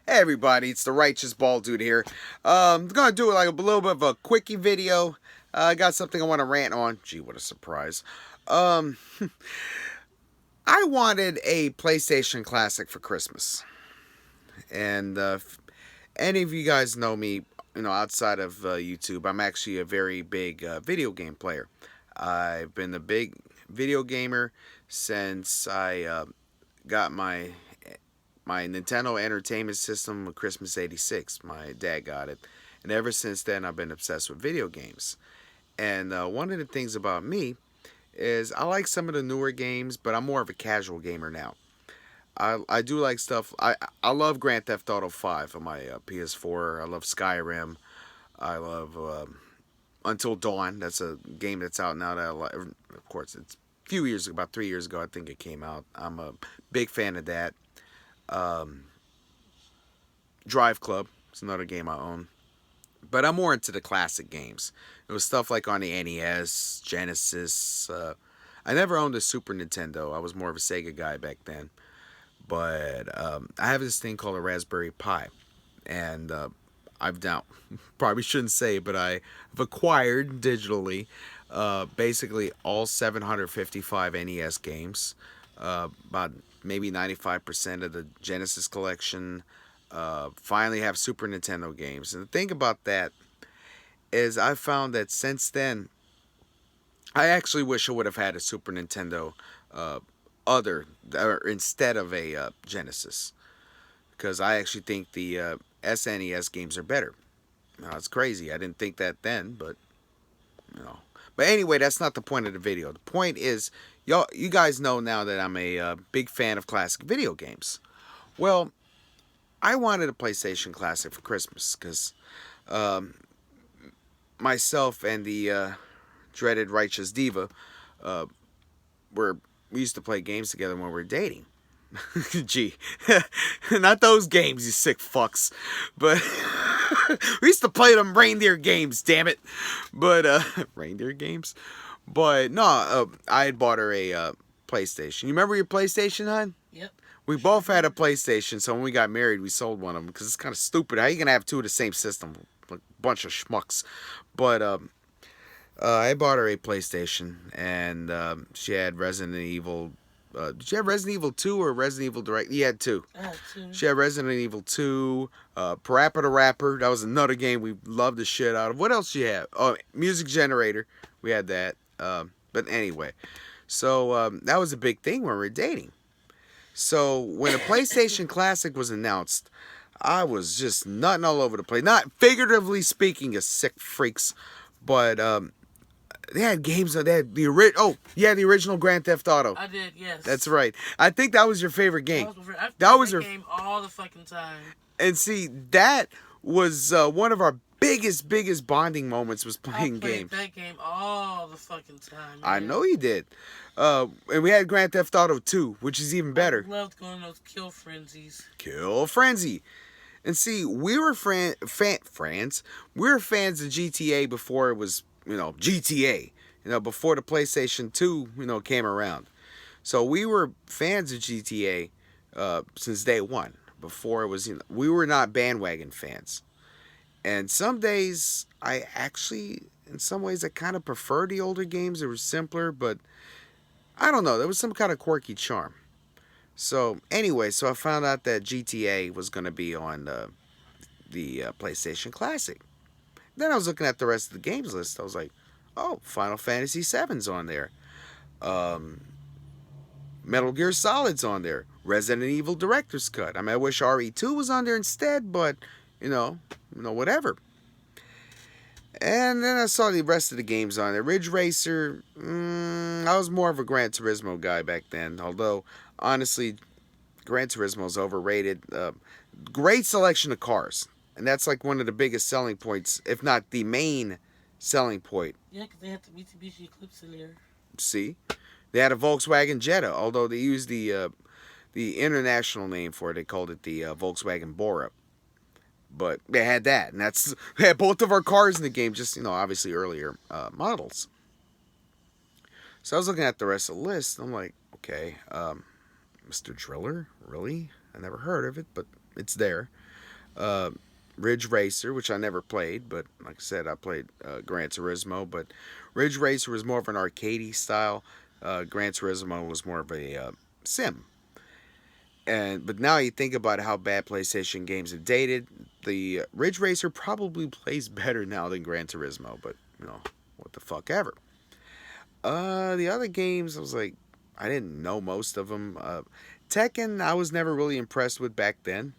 Hey everybody, it's the Righteous Bald Dude here. I'm gonna do like a little bit of a quickie video. I got something I want to rant on. Gee, what a surprise. Um, I wanted a PlayStation Classic for Christmas, and if any of you guys know me, outside of YouTube, I'm actually a very big video game player. I've been a big video gamer since I got my Nintendo Entertainment System with Christmas '86. My dad got it. And ever since then, I've been obsessed with video games. And one of the things about me is I like some of the newer games, but I'm more of a casual gamer now. I do like stuff. I love Grand Theft Auto 5 on my PS4. I love Skyrim. I love Until Dawn. That's a game that's out now. That I like. Of course, it's a few years ago, about 3 years ago, I think it came out. I'm a big fan of that. Um, Drive Club. It's another game I own. But I'm more into the classic games. It was stuff like on the NES, Genesis. I never owned a Super Nintendo. I was more of a Sega guy back then. But I have this thing called a Raspberry Pi. And I've now, probably shouldn't say, but I've acquired digitally basically all 755 NES games. About maybe 95% of the Genesis collection. Finally have Super Nintendo games. And the thing about that is I found that since then, I actually wish I would have had a Super Nintendo uh, other or instead of a Genesis. Because I actually think the SNES games are better. Now, it's crazy. I didn't think that then, but you know. But anyway, that's not the point of the video. The point is, you guys know now that I'm a big fan of classic video games. Well, I wanted a PlayStation Classic for Christmas because um, myself and the dreaded Righteous Diva uh, we used to play games together when we were dating. Gee, not those games, you sick fucks. But we used to play them reindeer games, damn it. But reindeer games. But no, I had bought her a PlayStation. You remember your PlayStation, hon? Yep. We both had a PlayStation, so when we got married, we sold one of them because it's kind of stupid. How you gonna have two of the same system? Like a bunch of schmucks. But I bought her a PlayStation, and she had Resident Evil. Did you have Resident Evil 2 or Resident Evil Direct? You had two. I had two. She had Resident Evil 2, Parappa the Rapper. That was another game we loved the shit out of. What else she had? Oh, Music Generator. We had that. But anyway, so that was a big thing when we were dating. So when a PlayStation Classic was announced, I was just nutting all over the place. Not figuratively speaking, you sick freaks, but they had games. They had the original Grand Theft Auto. I did, yes. That's right. I think that was your favorite game. I That was that her. game all the fucking time. And see, that was one of our biggest bonding moments was playing I played games. that game all the fucking time. I Man. know you did. And we had Grand Theft Auto 2, which is even better. I loved going to those kill frenzies. Kill Frenzy. And see, we were friends. We were fans of GTA before it was, GTA. Before the PlayStation 2, came around. So we were fans of GTA since day one. Before it was, we were not bandwagon fans. And some days, I actually, in some ways, I kind of prefer the older games. They were simpler, but I don't know. There was some kind of quirky charm. So anyway, so I found out that GTA was going to be on the PlayStation Classic. Then I was looking at the rest of the games list. I was like, oh, Final Fantasy VII's on there. Um, Metal Gear Solid's on there. Resident Evil Director's Cut. I mean, I wish RE2 was on there instead, but whatever. And then I saw the rest of the games on there. Ridge Racer. I was more of a Gran Turismo guy back then. Although, honestly, Gran Turismo is overrated. Great selection of cars. And that's like one of the biggest selling points, if not the main selling point. Yeah, because they had the Mitsubishi Eclipse in there. See? They had a Volkswagen Jetta, although they used the international name for it. They called it the Volkswagen Bora. But they had that, and they had both of our cars in the game, just, obviously earlier models. So I was looking at the rest of the list, and I'm like, okay, Mr. Driller? Really? I never heard of it, but it's there. Uh, Ridge Racer, which I never played, but like I said, I played Gran Turismo. But Ridge Racer was more of an arcadey style. Gran Turismo was more of a sim. And but now you think about how bad PlayStation games have dated. The Ridge Racer probably plays better now than Gran Turismo, but you know what the fuck ever. The other games, I was like, I didn't know most of them. Tekken, I was never really impressed with back then.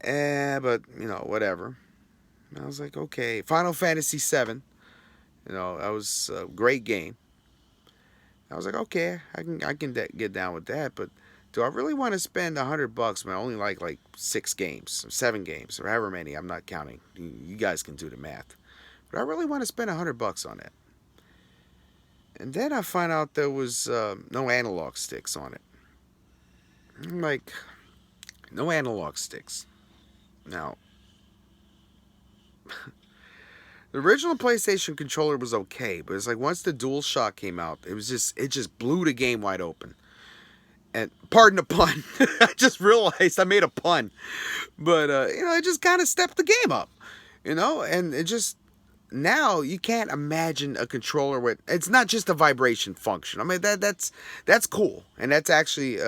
But you know, whatever. I was like, okay. Final Fantasy VII, you know, that was a great game. I was like, okay, I can get down with that. But do I really want to spend $100 when I only like 6 games, or 7 games, or however many? I'm not counting. You guys can do the math. But I really want to spend $100 on it. And then I find out there was no analog sticks on it. I'm like, no analog sticks. Now, the original PlayStation controller was okay, but it's like once the DualShock came out, it just blew the game wide open. And pardon the pun, I just realized I made a pun, but you know, it just kind of stepped the game up, you know, and it just now you can't imagine a controller with it's not just a vibration function. I mean that's cool, and that's actually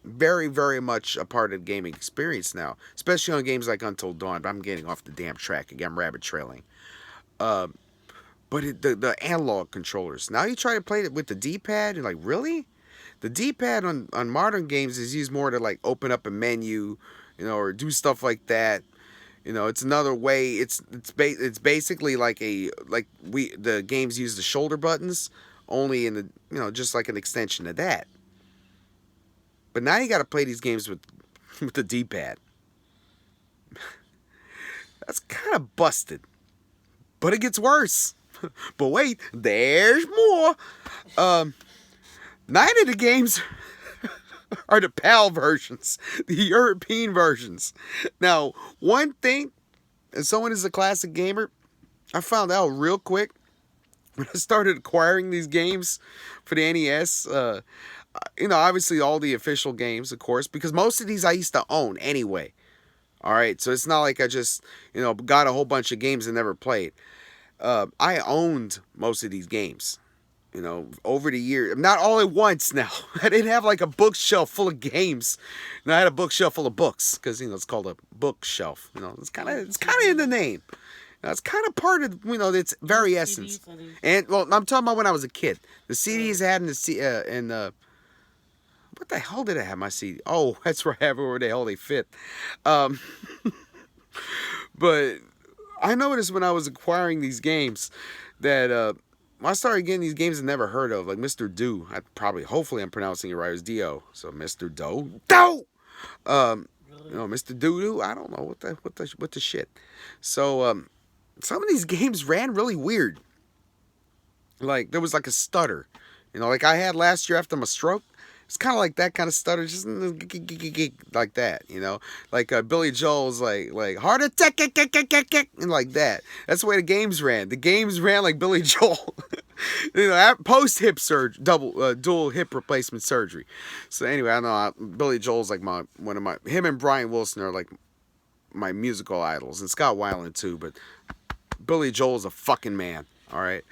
very very much a part of the gaming experience now, especially on games like Until Dawn. But I'm getting off the damn track again. I'm rabbit trailing. Uh, the analog controllers. Now you try to play it with the D-pad, and like really, the D-pad on modern games is used more to like open up a menu, you know, or do stuff like that. You know, it's another way. It's basically like the games use the shoulder buttons only in the you know just like an extension of that. But now you got to play these games with with the D-pad. That's kind of busted. But it gets worse. But wait, there's more. Um, 9 of the games are the PAL versions, the European versions. Now, one thing, as someone who's a classic gamer, I found out real quick when I started acquiring these games for the NES. You know, obviously all the official games, of course, because most of these I used to own anyway. All right, so it's not like I just you know got a whole bunch of games and never played. I owned most of these games. You know, over the years, not all at once. Now I didn't have like a bookshelf full of games. And I had a bookshelf full of books because you know it's called a bookshelf. You know, it's kind of in the name. Now, it's kind of part of you know its very essence. And well, I'm talking about when I was a kid. The CDs I had in what the hell did I have my CD? Oh, that's where I have it where the hell they fit. Um, but I noticed when I was acquiring these games that I started getting these games I never heard of, like Mr. Do. Hopefully, I'm pronouncing it right. It was Do. So Mr. Do. You know, Mr. Doo Doo. I don't know what the shit. So some of these games ran really weird. Like there was like a stutter, you know, like I had last year after my stroke. It's kind of like that kind of stutter, just like that, you know. Like Billy Joel's like heart attack, and like that. That's the way the games ran. The games ran like Billy Joel, you know, post hip surgery, dual hip replacement surgery. So anyway, I know Billy Joel's like him and Brian Wilson are like my musical idols, and Scott Weiland too. But Billy Joel's a fucking man. All right.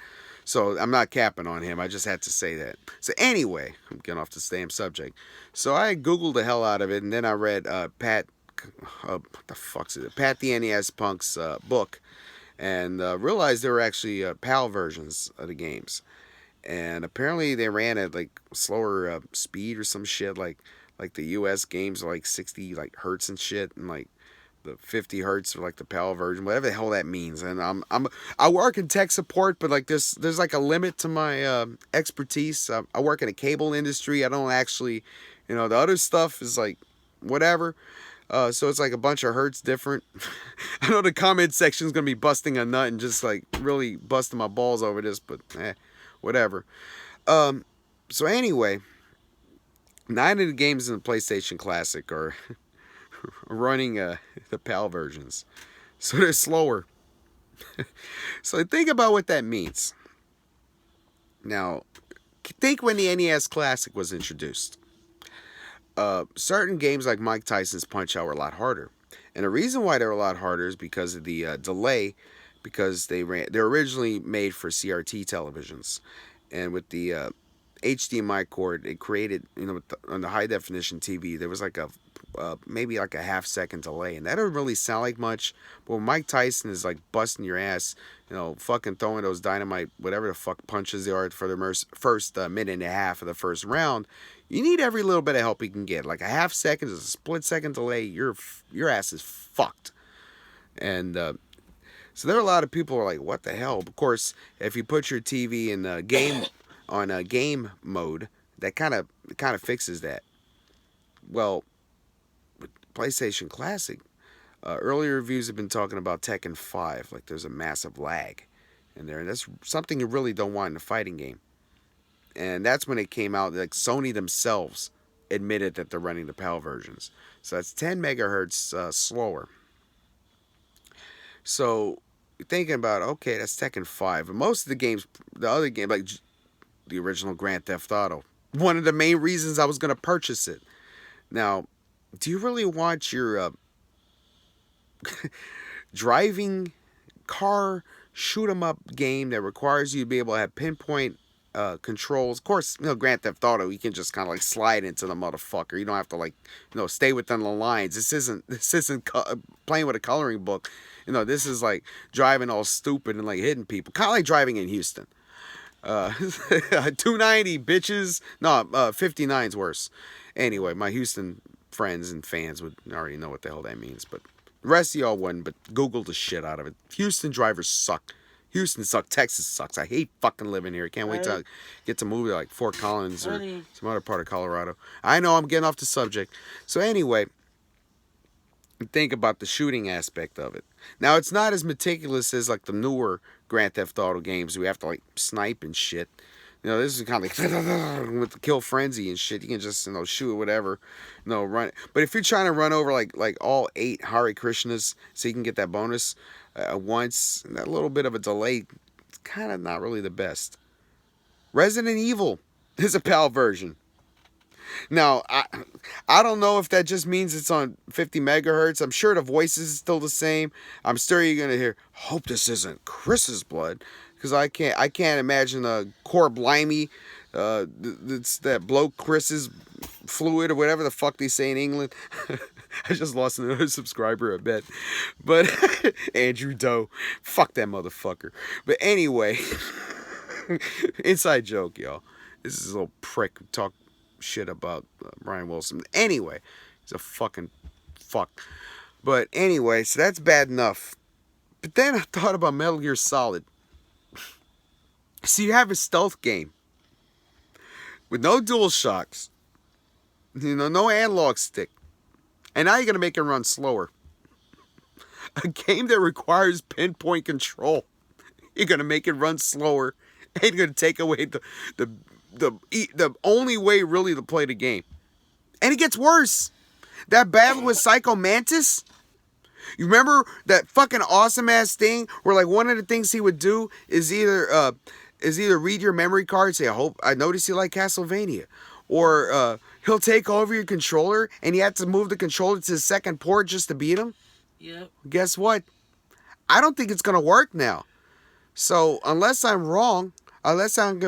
So I'm not capping on him. I just had to say that. So anyway, I'm getting off the same subject. So I Googled the hell out of it, and then I read what the fuck's it? Pat the NES Punk's book, and realized there were actually PAL versions of the games. And apparently they ran at like slower speed or some shit. Like the US games are like 60 like hertz and shit, and like the 50 hertz or like the PAL version, whatever the hell that means. And I work in tech support, but like there's like a limit to my expertise. I work in a cable industry. I don't actually, you know, the other stuff is like whatever. So it's like a bunch of hertz different. I know the comment section is gonna be busting a nut and just like really busting my balls over this, but whatever. So anyway, 9 of the games in the PlayStation Classic are running the PAL versions, so they're slower. So think about what that means. Now, think when the NES Classic was introduced. Certain games like Mike Tyson's Punch Out were a lot harder. And the reason why they're a lot harder is because of the delay, because they're originally made for CRT televisions, and with the HDMI cord, it created, on the high definition TV, there was like a maybe like a half-second delay, and that don't really sound like much. But when Mike Tyson is like busting your ass, fucking throwing those dynamite, whatever the fuck punches they are for the first minute and a half of the first round, you need every little bit of help you can get. Like a half second is a split second delay, your ass is fucked. And so there are a lot of people who are like, what the hell? Of course, if you put your TV in game mode, that kind of fixes that. Well, with PlayStation Classic, earlier reviews have been talking about Tekken 5, like there's a massive lag in there, and that's something you really don't want in a fighting game. And that's when it came out, like Sony themselves admitted that they're running the PAL versions. So that's 10 megahertz slower. So you're thinking about, okay, that's Tekken 5. And most of the games, the other game, like the original Grand Theft Auto, one of the main reasons I was going to purchase it. Now, do you really want your driving car shoot 'em up game that requires you to be able to have pinpoint controls? Of course, Grand Theft Auto, you can just kind of like slide into the motherfucker. You don't have to like, stay within the lines. This isn't playing with a coloring book. This is like driving all stupid and like hitting people. Kind of like driving in Houston. 290 bitches. No, 59's worse. Anyway, my Houston friends and fans would already know what the hell that means, but the rest of y'all wouldn't. But Google the shit out of it. Houston drivers suck. Houston sucks. Texas sucks. I hate fucking living here. I can't wait to get to move to like Fort Collins or some other part of Colorado. I know I'm getting off the subject. So anyway, think about the shooting aspect of it. Now, it's not as meticulous as like the newer Grand Theft Auto games. We have to like snipe and shit. This is kind of like with the kill frenzy and shit. You can just shoot whatever, run. But if you're trying to run over like all 8 Hare Krishnas so you can get that bonus once, that little bit of a delay, it's kind of not really the best. Resident Evil is a PAL version. Now, I don't know if that just means it's on 50 megahertz. I'm sure the voice is still the same. I'm sure you're going to hear, hope this isn't Chris's blood. Because I can't imagine a core blimey, it's that blow Chris's fluid or whatever the fuck they say in England. I just lost another subscriber, I bet. But Andrew Doe, fuck that motherfucker. But anyway, inside joke, y'all. This is a little prick who talk shit about Brian Wilson. Anyway, he's a fucking fuck. But anyway, so that's bad enough. But then I thought about Metal Gear Solid. So you have a stealth game with no dual shocks, no analog stick, and now you're going to make it run slower. A game that requires pinpoint control, you're going to make it run slower, and you're going to take away the only way really to play the game. And it gets worse. That battle with Psycho Mantis, you remember that fucking awesome ass thing where like one of the things he would do is either read your memory card, say, I noticed you like Castlevania. Or he'll take over your controller and you have to move the controller to the second port just to beat him. Yep. Guess what? I don't think it's going to work now. So unless I'm wrong, unless I'm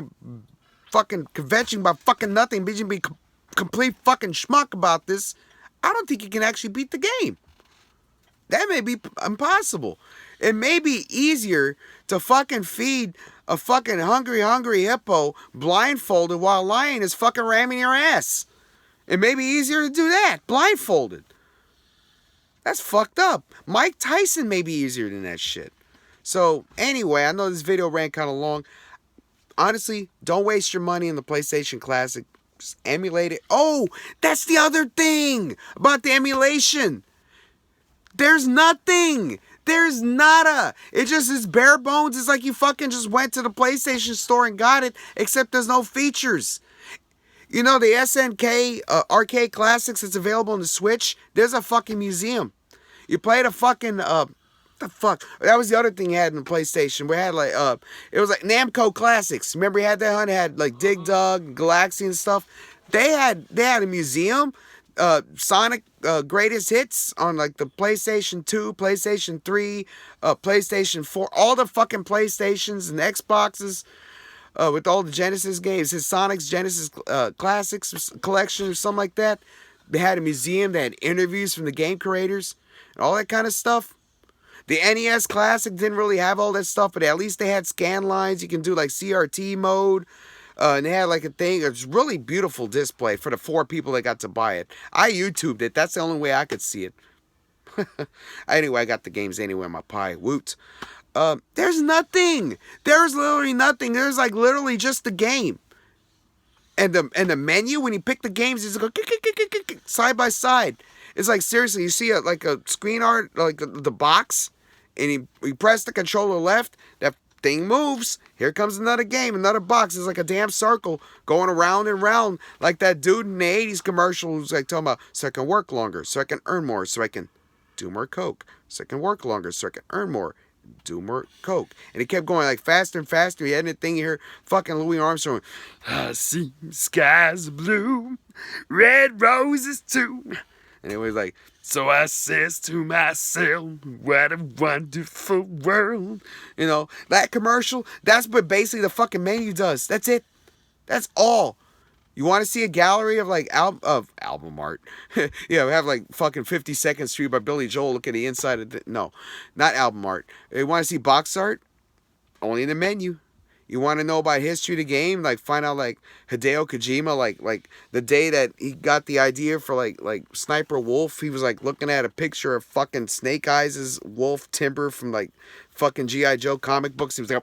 fucking kvetching about fucking nothing, bitching be complete fucking schmuck about this, I don't think you can actually beat the game. That may be impossible. It may be easier to fucking feed a fucking hungry hippo blindfolded while a lion is fucking ramming your ass. It may be easier to do that blindfolded. That's fucked up. Mike Tyson may be easier than that shit. So anyway, I know this video ran kind of long. Honestly, don't waste your money in the PlayStation Classic. Just emulate it. Oh, that's the other thing about the emulation. There's nothing. There's nada. It just is bare bones. It's like you fucking just went to the PlayStation store and got it, except there's no features. The SNK arcade classics that's available on the Switch, there's a fucking museum. You played a fucking, the fuck? That was the other thing you had in the PlayStation. We had like, it was like Namco Classics. Remember you had that, huh? It had like Dig Dug, Galaxy and stuff. They had a museum Sonic greatest hits on like the PlayStation 2, PlayStation 3, PlayStation 4, all the fucking PlayStations and Xboxes, with all the Genesis games, his Sonic's Genesis Classics collection or something like that. They had a museum, they had interviews from the game creators, and all that kind of stuff. The NES Classic didn't really have all that stuff, but at least they had scan lines. You can do like CRT mode. And they had like a thing. It was really beautiful display for the 4 people that got to buy it. I YouTubed it. That's the only way I could see it. Anyway, I got the games anyway in my Pi. Woot. There's nothing. There's literally nothing. There's like literally just the game. And the menu, when you pick the games, it's like go side by side. It's like seriously, you see like a screen art, like the box, and you press the controller left, that thing moves. Here comes another game, another box. It's like a damn circle going around and round, like that dude in the 80s commercial who's like talking about, so I can work longer, so I can earn more, so I can do more coke, so I can work longer, so I can earn more, do more coke. And it kept going like faster and faster. He had a thing here, fucking Louis Armstrong. I see skies blue, red roses too. And it was like, so I says to myself, what a wonderful world. You know, that commercial, that's what basically the fucking menu does. That's it. That's all. You want to see a gallery of like album art? Yeah, we have like fucking 52nd Street by Billy Joel. Look at the inside of no, not album art. You want to see box art? Only in the menu. You want to know about history of the game? Like find out like Hideo Kojima, like the day that he got the idea for like Sniper Wolf, he was like looking at a picture of fucking Snake Eyes' Wolf Timber from like fucking G.I. Joe comic books. He was like,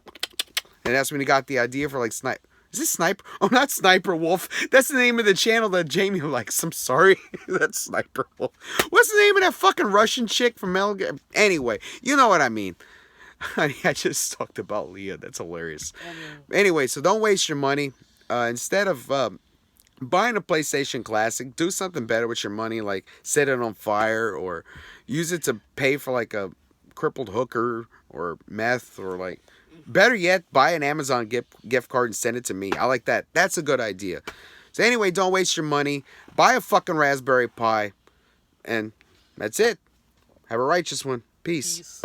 and that's when he got the idea for like Sniper. Is this Sniper? Oh, not Sniper Wolf. That's the name of the channel that Jamie likes. I'm sorry. That's Sniper Wolf. What's the name of that fucking Russian chick from Metal Gear? Anyway, you know what I mean. I just talked about Leah. That's hilarious. Anyway, so don't waste your money. Instead of buying a PlayStation Classic, do something better with your money, like set it on fire or use it to pay for like a crippled hooker or meth, or like better yet, buy an Amazon gift card and send it to me. I like that. That's a good idea. So anyway, don't waste your money. Buy a fucking Raspberry Pi, and that's it. Have a righteous one. Peace. Peace.